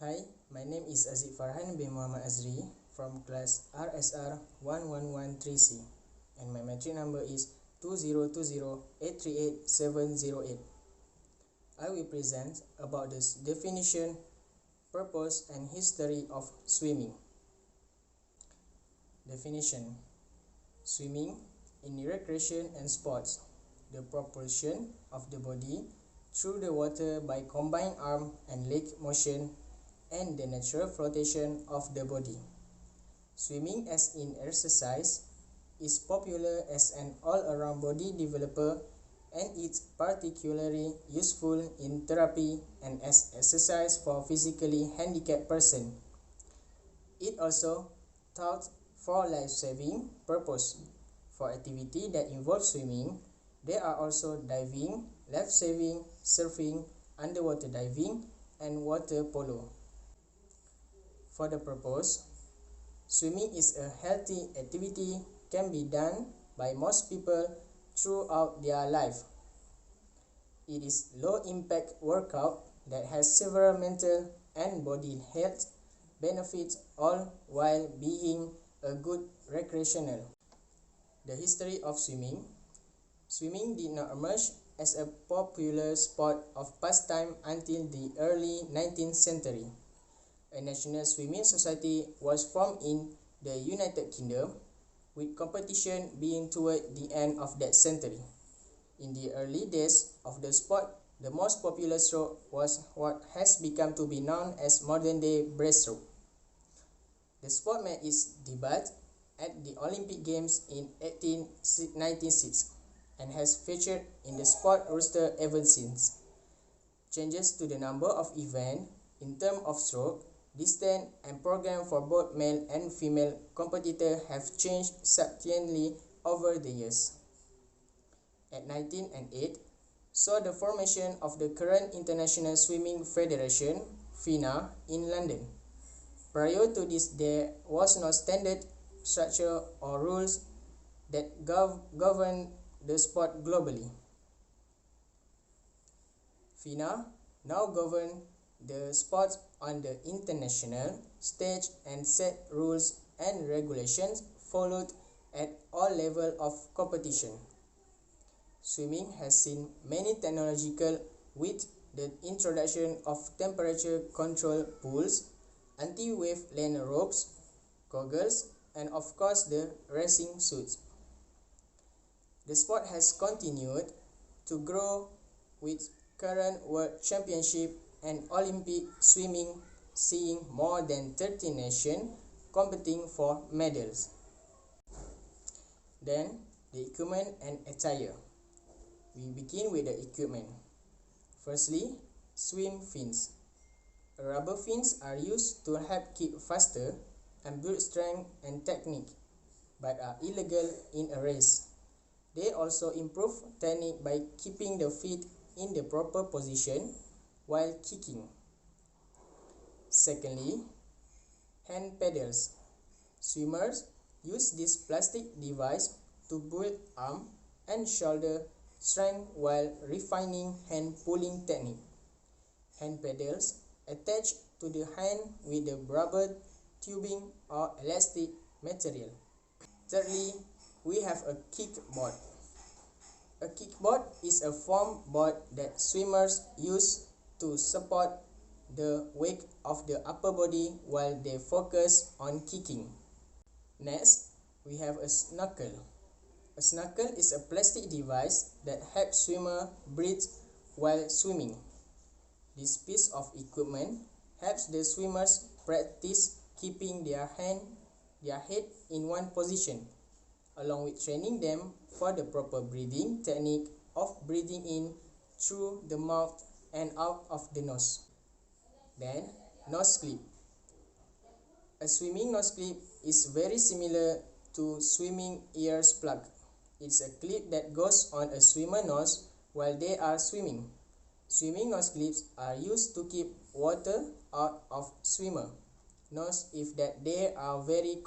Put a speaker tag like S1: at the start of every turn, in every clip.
S1: Hi, my name is Aziz Farhan bin Muhammad Azri from class RSR 1113C and my metric number is 2020838708. I will present about the definition, purpose and history of swimming. Definition: swimming in recreation and sports, the propulsion of the body through the water by combined arm and leg motion and the natural flotation of the body. Swimming as an exercise is popular as an all-around body developer and it's particularly useful in therapy and as exercise for physically handicapped person. It also taught for life-saving purpose. For activity that involve swimming, there are also diving, life-saving, surfing, underwater diving, and water polo. For the purpose, swimming is a healthy activity can be done by most people throughout their life. It is low-impact workout that has several mental and body health benefits all while being a good recreational. The history of swimming. Swimming did not emerge as a popular sport of pastime until the early 19th century. A national swimming society was formed in the United Kingdom, with competition being toward the end of that century. In the early days of the sport, the most popular stroke was what has become to be known as modern-day breaststroke. The sport made its debut at the Olympic Games in 1896 and has featured in the sport roster ever since. Changes to the number of events in terms of stroke, distance, and program for both male and female competitors have changed substantially over the years. At 1908, saw the formation of the current International Swimming Federation, FINA, in London. Prior to this, there was no standard structure or rules that govern the sport globally. FINA now governs the sport on the international stage and set rules and regulations followed at all levels of competition. Swimming has seen many technological with the introduction of temperature control pools, anti-wave ropes, goggles, and of course the racing suits. The sport has continued to grow with current World Championship and Olympic swimming seeing more than 30 nations competing for medals. Then, the equipment and attire. We begin with the equipment. Firstly, swim fins. Rubber fins are used to help keep faster and build strength and technique, but are illegal in a race. They also improve technique by keeping the feet in the proper position while kicking. Secondly, hand paddles. Swimmers use this plastic device to build arm and shoulder strength while refining hand pulling technique. Hand paddles attach to the hand with a rubber tubing or elastic material. Thirdly, we have a kickboard. A kickboard is a foam board that swimmers use to support the weight of the upper body while they focus on kicking. Next, we have a snorkel. A snorkel is a plastic device that helps swimmers breathe while swimming. This piece of equipment helps the swimmers practice keeping their head in one position, along with training them for the proper breathing technique of breathing in through the mouth and out of the nose. Then, nose clip. A swimming nose clip is very similar to swimming ears plug. It's a clip that goes on a swimmer's nose while they are swimming. Swimming nose clips are used to keep water out of swimmer nose if that they are very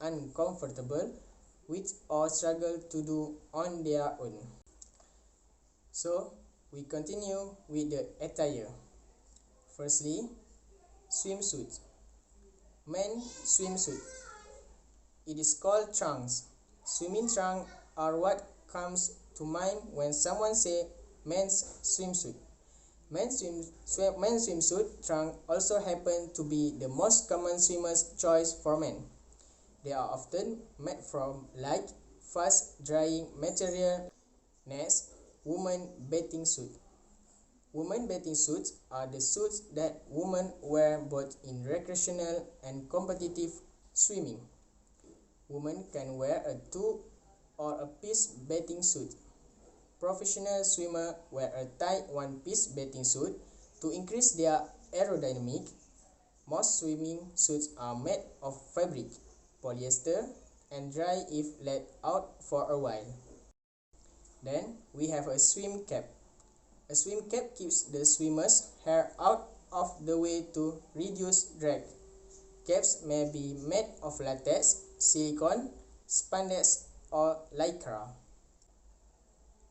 S1: uncomfortable with or struggle to do on their own. So, we continue with the attire. Firstly, Swimsuit. Men swimsuit. It is called trunks. Swimming trunks are what comes to mind when someone say men's swimsuit. Men's swimsuit trunk also happen to be the most common swimmer's choice for men. They are often made from light, fast-drying material. Next, women bathing suit. Women bathing suits are the suits that women wear both in recreational and competitive swimming. Women can wear a two or a piece bathing suit. Professional swimmers wear a tight one-piece bathing suit to increase their aerodynamic. Most swimming suits are made of fabric, polyester, and dry if let out for a while. Then we have a swim cap. A swim cap keeps the swimmer's hair out of the way to reduce drag. Caps may be made of latex, silicone, spandex, or lycra.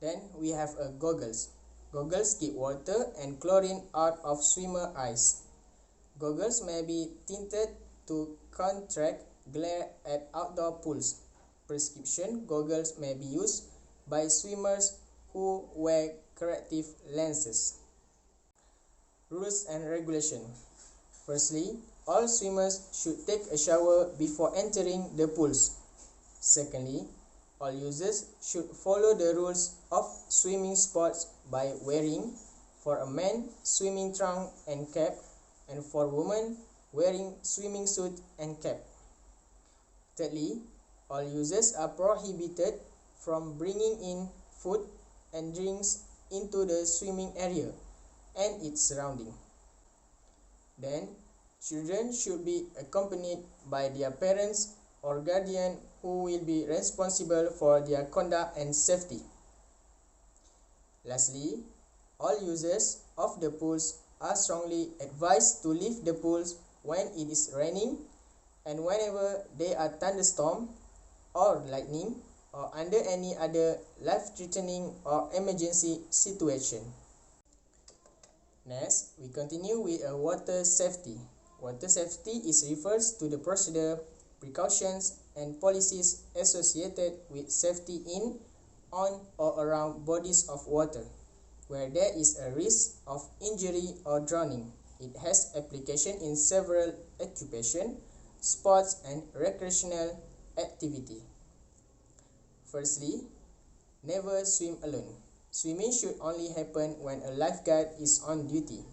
S1: Then we have a goggles. Goggles keep water and chlorine out of swimmer eyes. Goggles may be tinted to counteract glare at outdoor pools. Prescription goggles may be used by swimmers who wear corrective lenses. Rules and regulation. Firstly, all swimmers should take a shower before entering the pools. Secondly, all users should follow the rules of swimming sports by wearing, for a man, swimming trunk and cap, and for women, wearing swimming suit and cap. Thirdly, all users are prohibited from bringing in food and drinks into the swimming area and its surrounding. Then, children should be accompanied by their parents or guardian who will be responsible for their conduct and safety. Lastly, all users of the pools are strongly advised to leave the pools when it is raining and whenever there are thunderstorms or lightning or under any other life-threatening or emergency situation. Next, we continue with water safety. Water safety refers to the procedure, precautions, and policies associated with safety in, on, or around bodies of water, where there is a risk of injury or drowning. It has application in several occupation, sports, and recreational activity. Firstly, never swim alone. Swimming should only happen when a lifeguard is on duty.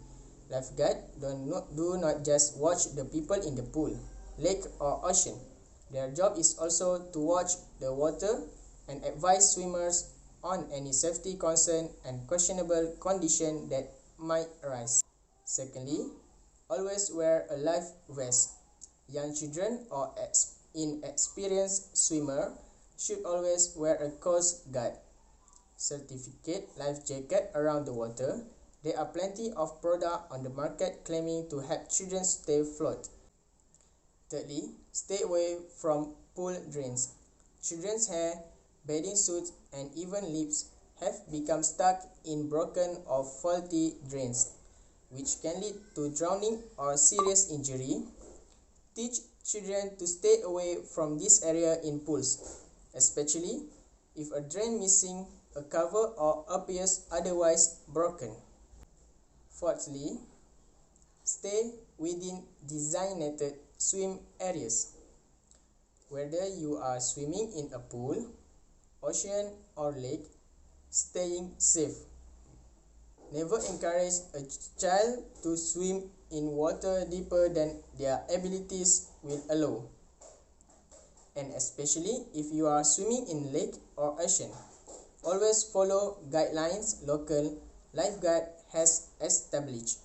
S1: Lifeguards do not just watch the people in the pool, lake, or ocean. Their job is also to watch the water and advise swimmers on any safety concern and questionable condition that might arise. Secondly, always wear a life vest. Young children or inexperienced swimmer should always wear a Coast Guard certificate life jacket around the water. There are plenty of products on the market claiming to help children stay afloat. Thirdly, stay away from pool drains. Children's hair, bathing suits, and even lips have become stuck in broken or faulty drains, which can lead to drowning or serious injury. Teach children to stay away from this area in pools, especially if a drain missing a cover or appears otherwise broken. Fourthly, stay within designated swim areas. Whether you are swimming in a pool, ocean, or lake, staying safe. Never encourage a child to swim in water deeper than their abilities will allow, and especially if you are swimming in lake or ocean. Always follow guidelines local lifeguard has established.